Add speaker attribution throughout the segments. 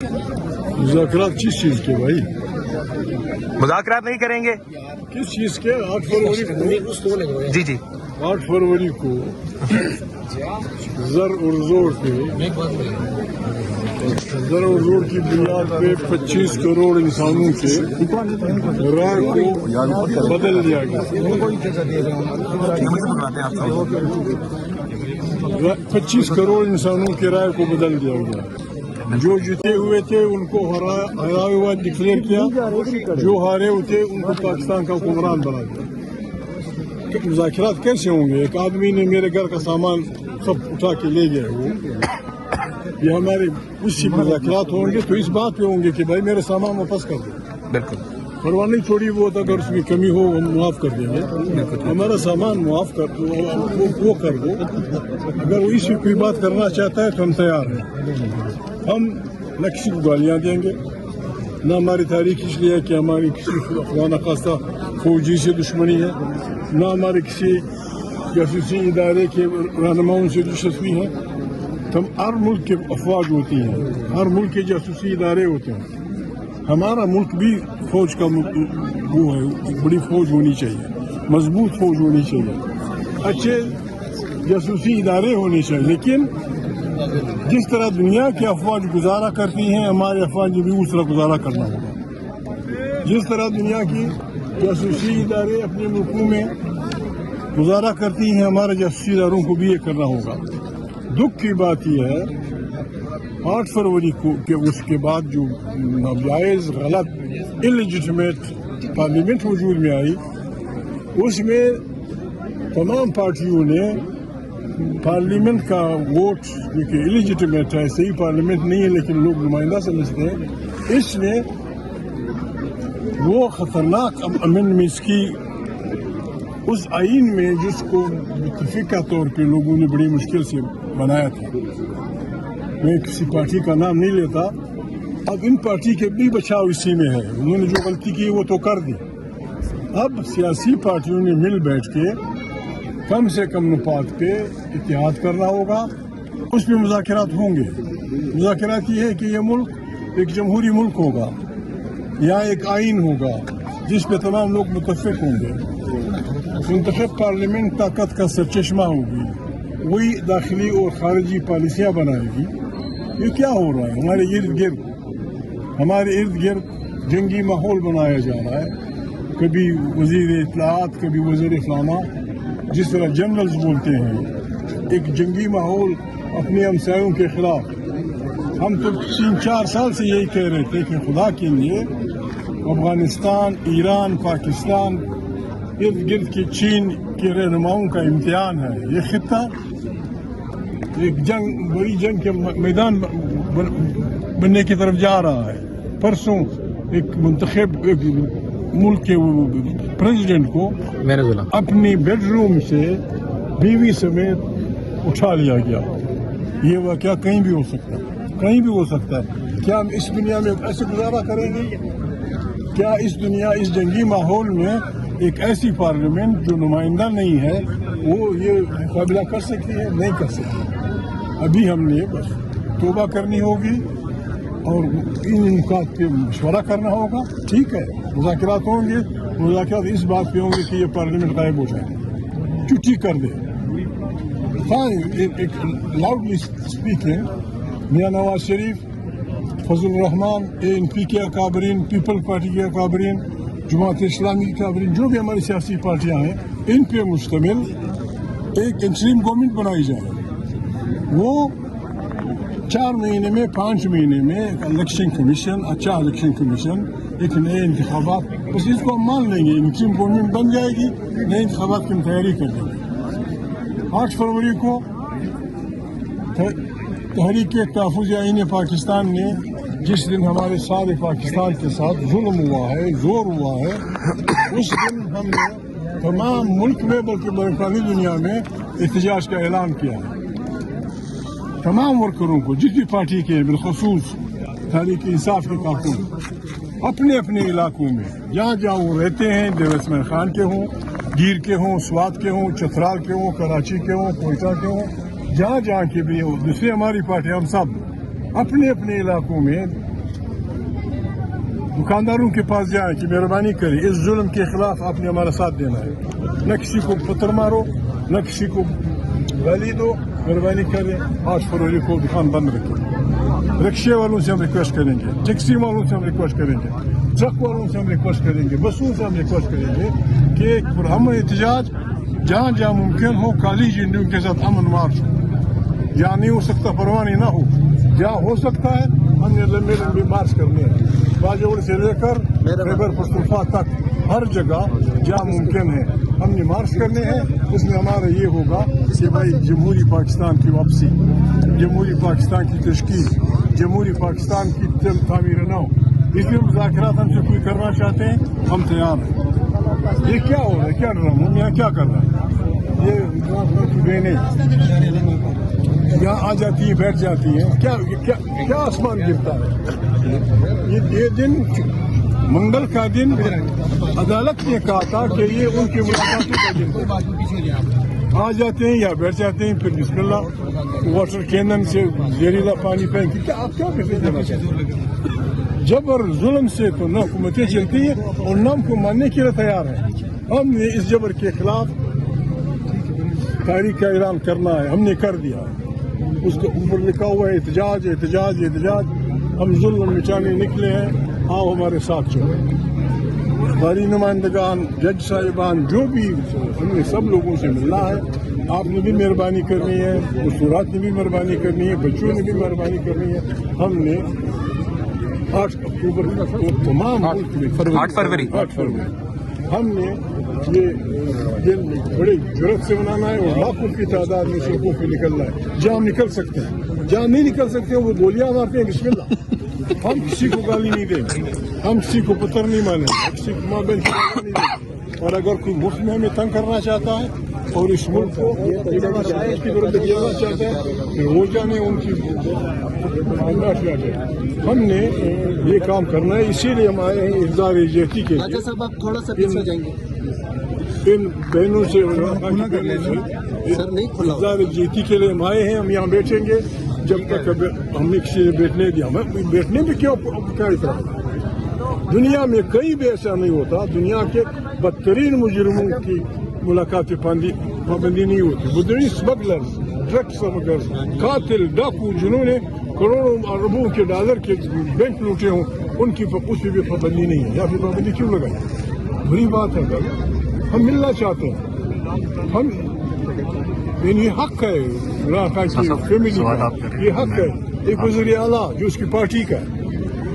Speaker 1: مذاکرات کس چیز کے بھائی؟
Speaker 2: مذاکرات نہیں کریں گے
Speaker 1: کس چیز کے؟ 8 فروری کو
Speaker 2: جی
Speaker 1: 8 فروری کو زر اور زور کی بنیاد پہ 25 کروڑ انسانوں کے رائے کو بدل دیا گیا. 25 کروڑ انسانوں کی رائے کو بدل دیا گیا. جو جیتے ہوئے تھے ان کو ہرایا ہوا ڈکلیئر کیا، جو ہارے ہوئے تھے ان کو پاکستان کا حکمران بنا دیا. مذاکرات کیسے ہوں گے؟ ایک آدمی نے میرے گھر کا سامان سب اٹھا کے لے گیا. وہ یہ ہمارے اس سے مذاکرات ہوں گے تو اس بات پہ ہوں گے کہ بھائی میرے سامان واپس کر دو.
Speaker 2: بالکل
Speaker 1: پرواہ نہیں چھوڑی وہ اگر اس میں کمی ہو ہم معاف کر دیں گے. ہمارا سامان معاف کر دو، وہ کر دو. اگر وہ اس سے کوئی بات کرنا چاہتا ہے تو ہم تیار ہیں. ہم نہ کسی کو گالیاں دیں گے، نہ ہماری تاریخ اس لیے کہ ہماری کسی خدا نخواستہ فوجی سے دشمنی ہے، نہ ہمارے کسی جاسوسی ادارے کے رہنماؤں سے دلچسپی ہے. ہم ہر ملک کے افواج ہوتی ہیں، ہر ملک کے جاسوسی ادارے ہوتے ہیں. ہمارا ملک بھی فوج کا وہ ہے، بڑی فوج ہونی چاہیے، مضبوط فوج ہونی چاہیے، اچھے جاسوسی ادارے ہونے چاہیے. لیکن جس طرح دنیا کی افواج گزارا کرتی ہیں ہمارے افواج بھی اس طرح گزارا کرنا ہوگا. جس طرح دنیا کی جاسوسی ادارے اپنے ملکوں میں گزارا کرتی ہیں ہمارے جاسوسی اداروں کو بھی یہ کرنا ہوگا. دکھ کی بات یہ ہے 8 فروری کو کہ اس کے بعد جو ناجائز غلط انلیجیٹمیٹ پارلیمنٹ وجود میں آئی، اس میں تمام پارٹیوں نے پارلیمنٹ کا ووٹ جو کہ انلیجیٹمیٹ ہے، صحیح پارلیمنٹ نہیں ہے لیکن لوگ نمائندہ سمجھتے ہیں، اس نے وہ خطرناک امینڈمنٹس کی اس آئین میں جس کو متفقہ طور پہ لوگوں نے بڑی مشکل سے بنایا تھا. میں کسی پارٹی کا نام نہیں لیتا. اب ان پارٹی کے بھی بچاؤ اسی میں ہے. انہوں نے جو غلطی کی وہ تو کر دی. اب سیاسی پارٹیوں نے مل بیٹھ کے کم سے کم نفاذ پہ اتحاد کرنا ہوگا. اس پہ مذاکرات ہوں گے. مذاکرات یہ ہے کہ یہ ملک ایک جمہوری ملک ہوگا، یہاں ایک آئین ہوگا جس پہ تمام لوگ متفق ہوں گے. منتخب پارلیمنٹ طاقت کا سرچشمہ ہوگی، وہی داخلی اور خارجی پالیسیاں بنائے گی. یہ کیا ہو رہا ہے؟ ہمارے ارد گرد جنگی ماحول بنایا جا رہا ہے. کبھی وزیر اطلاعات، کبھی وزیر فلانا، جس طرح جنرلز بولتے ہیں، ایک جنگی ماحول اپنے ہمسایوں کے خلاف. ہم تو 3-4 سال سے یہی کہہ رہے تھے کہ خدا کے لیے افغانستان، ایران، پاکستان، ارد گرد کے چین کے رہنماؤں کا امتحان ہے. یہ خطہ ایک بڑی جنگ کے میدان بننے کی طرف جا رہا ہے. پرسوں ایک منتخب ملک کے پریزیڈنٹ کو اپنی بیڈ روم سے بیوی سمیت اٹھا لیا گیا. یہ واقعہ کہیں بھی ہو سکتا ہے، کہیں بھی ہو سکتا ہے. کیا ہم اس دنیا میں ایسے گزارا کریں گے؟ کیا اس جنگی ماحول میں ایک ایسی پارلیمنٹ جو نمائندہ نہیں ہے وہ یہ مقابلہ کر سکتی ہے؟ نہیں کر سکتی. ابھی ہم نے بس توبہ کرنی ہوگی اور ان نکات پہ مشورہ کرنا ہوگا. ٹھیک ہے، مذاکرات ہوں گے. مذاکرات اس بات پہ ہوں گے کہ یہ پارلیمنٹ غائب ہو جائے، چھٹی کر دے. ایک لاؤڈلی اسپیکنگ میاں نواز شریف، فضل الرحمان، ANP کے اکابرین، پیپل پارٹی کے اکابرین، جماعت اسلامی کے اکابرین، جو بھی ہماری سیاسی پارٹیاں ہیں، ان پہ مشتمل ایک انٹریم گورنمنٹ بنائی جائے. وہ 4 مہینے میں 5 مہینے میں ایک الیکشن کمیشن، اچھا الیکشن کمیشن، ایک نئے انتخابات، بس اس کو ہم مان لیں گے. انٹریم گورنمنٹ بن جائے گی، نئے انتخابات کی تیاری کر دیں گے. 8 فروری کو تحریک تحفظ آئین پاکستان نے جس دن ہمارے سارے پاکستان کے ساتھ ظلم ہوا ہے، زور ہوا ہے، اس دن ہم نے تمام ملک میں بلکہ بین دنیا میں احتجاج کا اعلان کیا ہے. تمام ورکروں کو جس بھی پارٹی کے، بالخصوص تحریک انصاف کے کارکن، اپنے اپنے علاقوں میں جہاں جہاں وہ رہتے ہیں، دیوسمین خان کے ہوں، گیر کے ہوں، سوات کے ہوں، چترال کے ہوں، کراچی کے ہوں، کوئٹہ کے ہوں، جہاں جہاں کے بھی ہوں، دوسری ہماری پارٹی، ہم سب اپنے اپنے علاقوں میں दुकानदारों के पास जाए कि मेहरबानी करें इस जुल्म के खिलाफ आपने हमारा साथ देना है, न किसी को पत्थर मारो, न किसी को गाली दो, मेहरबानी करें 8 फरवरी को दुकान बंद रखें। रिक्शे वालों से हम रिक्वेस्ट करेंगे, टैक्सी वालों से हम रिक्वेस्ट करेंगे, ट्रक वालों से हम रिक्वेस्ट करेंगे, बसों से हम रिक्वेस्ट करेंगे कि पुरअमन एहतजाज जहाँ जहाँ मुमकिन हो काली झंडियों के साथ अमन मार्च हो। जहाँ नहीं हो सकता परवानी ना हो, जहाँ हो सकता है हमने लंबे लंबे मार्च करने हैं, बाजोड़ से लेकर खैबर पख्तूनख्वा तक हर जगह जहाँ मुमकिन है हमने मार्च करने हैं। उसमें हमारा ये होगा कि भाई जमहूरी पाकिस्तान की वापसी, जमहूरी पाकिस्तान की तश्कील, जमहूरी पाकिस्तान की तामीर न हो। इसलिए मुज़ाकरात हमसे कोई करना चाहते हैं, हम तैयार हैं। ये क्या हो रहा है, क्या ड्रामा, हम यहाँ क्या कर रहे हैं? ये बहनें यहाँ आ जाती है, बैठ जाती है, क्या क्या क्या आसमान गिरता है। ये दिन मंगल का दिन अदालत ने कहा था कि ये उनकी मुलाकातों का दिन है। आ जाते हैं या बैठ जाते हैं, फिर बिस्मिल्लाह वाटर कैनन से जहरीला पानी फेंक के, क्या आप क्या मैसेज देना चाहते हैं? जबर जुल्म से तो न हुकूमतें चलती है और न हमको मानने के लिए तैयार है। हमने इस जबर के खिलाफ तारीख का ऐलान करना है, हमने कर दिया है। उसके ऊपर लिखा हुआ है एहतजाज एहतजाज एहतजाज। हम जुल्म मिटाने निकले हैं, आओ हमारे साथ चलो। बारी नुमाइंदगान, जज साहिबान, जो भी, हमने सब लोगों से मिलना है। आपने भी मेहरबानी करनी है, मसूरात ने भी मेहरबानी करनी है, बच्चों ने भी मेहरबानी करनी है। हमने 8 अक्टूबर को तमाम
Speaker 2: 8 फरवरी
Speaker 1: हमने ये दिन बड़ी जरूरत से मनाना है और लाखों की तादाद में सड़कों पे निकलना है। जहाँ हम निकल सकते हैं, जहाँ नहीं निकल सकते हैं वो गोलियां मारते हैं, बिस्मिल्लाह। हम किसी को गाली नहीं देंगे, हम किसी को पत्थर नहीं मारेंगे, किसी को माँ बहन नहीं देंगे। और अगर कोई मुफ्त में हमें तंग करना चाहता है और इस मुल्क को गिराना चाहता है, फिर वो जाने उनकी। हमने ये काम करना है, इसीलिए हम आए हैं इज़हार यकजहती के लिए।
Speaker 3: साहब आप थोड़ा सा पीछे जाएंगे,
Speaker 1: इन बहनों से इज़हार यकजहती के लिए हम आए हैं। हम यहाँ बैठेंगे जब तक हमने किसी ने बैठने दिया। हमें बैठने में क्या इतराज़? दुनिया में कहीं भी ऐसा नहीं होता, दुनिया के बदतरीन मुजरिमों की मुलाकात पाबंदी नहीं होती। मुजरिम स्मगलर्स, ड्रग स्मगलर्स, कातिल, डाकू, जिन्होंने करोड़ों अरबों के डॉलर के बैंक लूटे हों, उनकी उस पर भी पाबंदी नहीं है। या फिर पाबंदी क्यों लगाई? बुरी बात है। हम मिलना चाहते हैं, हम ये हक है फैमिली का, ये हक है। एक वज़ीर आला जो उसकी पार्टी का है,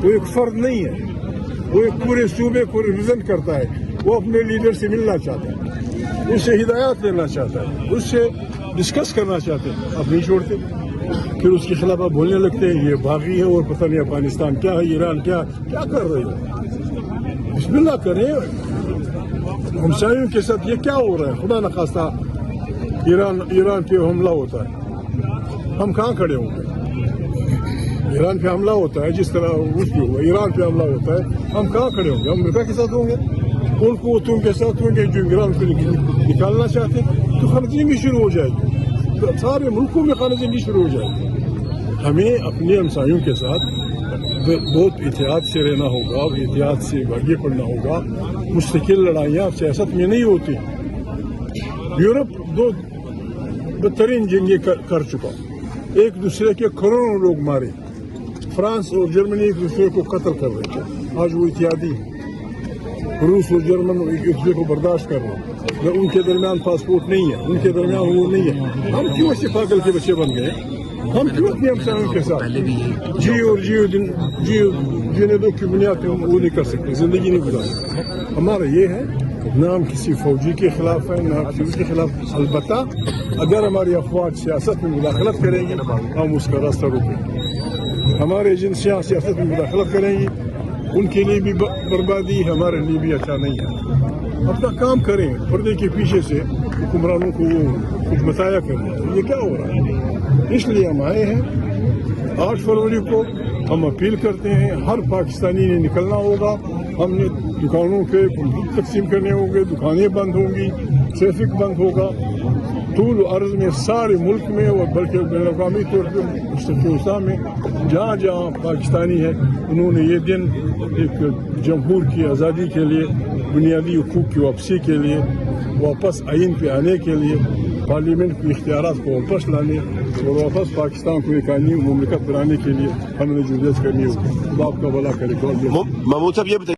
Speaker 1: वो एक फर्द नहीं है, वो एक पूरे सूबे को रिप्रेजेंट करता है। वो अपने लीडर से मिलना चाहता है, उससे हिदायत लेना चाहता है, उससे डिस्कस करना चाहते हैं। अब नहीं छोड़ते, फिर उसके खिलाफ आप बोलने लगते हैं ये बागी है और पता नहीं अफगानिस्तान क्या है, ईरान क्या क्या कर रहे हो। बिस्मिल्लाह करें, हमसायों के साथ ये क्या हो रहा है? खुदा न खास्ता ईरान पे हमला होता है, हम कहाँ खड़े होंगे? ईरान पे हमला होता है, जिस तरह रूस पे हुआ, ईरान पे हमला होता है, हम कहाँ खड़े होंगे? हम अमेरिका के साथ होंगे, उन कुव्वतों के साथ होंगे जो ईरान को निकालना चाहते हैं। तो खर्चेंगी शुरू हो जाएगी, तो सारे मुल्कों में खर्चेंगी शुरू हो जाएगी। हमें अपने हमसायों के साथ बहुत एहतियात से रहना होगा, एहतियात से आगे बढ़ना होगा। मुस्तकिल लड़ाइयाँ सियासत में नहीं होती। यूरोप 2 बदतरीन जंगें कर चुका, एक दूसरे के करोड़ों लोग मारे। फ्रांस और जर्मनी एक दूसरे को कत्ल कर रहे थे, आज वो इत्यादि। रूस और जर्मन एक दूसरे को बर्दाश्त कर रहे हैं, उनके दरमियान पासपोर्ट नहीं है, उनके दरमियान वो नहीं है। हम क्यों ऐसे पागल के बच्चे बन गए? हम क्यों अपने हमसायों के साथ जीने दो की बुनियाद पर वो नहीं कर सकते, जिंदगी नहीं गुजार सकते। हमारा ये है, ना हम किसी फौजी के खिलाफ है, ना किसी के खिलाफ। अलबत्ता अगर हमारी अफवाज सियासत में मुदाखलत करेंगे, हम उसका रास्ता रोकेंगे। हमारे एजेंसियाँ सियासत में मुदाखलत करेंगी, उनके लिए भी बर्बादी, हमारे लिए भी अच्छा नहीं है। अपना काम करें, पर्दे के पीछे से हुक्मरानों को वो कुछ बताया करें ये क्या हो रहा है। इसलिए हम आए हैं 8 फरवरी को। हम अपील करते हैं, हर पाकिस्तानी ने निकलना होगा। हमने दुकानों पे तकसीम करने होंगे, दुकानें बंद होंगी, ट्रैफिक बंद होगा। طول عرض میں سارے ملک میں اور بلکہ بین الاقوامی طور پر ہندوستان میں جہاں جہاں پاکستانی ہے انہوں نے یہ دن ایک جمہور کی آزادی کے لیے، بنیادی حقوق کی واپسی کے لیے، واپس آئین پہ آنے کے لیے، پارلیمنٹ کے اختیارات کو واپس لانے اور واپس پاکستان کو ایک آئینی مملکت بنانے کے لیے ہم نے جدوجہد کرنی ہوگی. خدا آپ کا بھلا کرے.
Speaker 3: محمود صاحب یہ بتائیے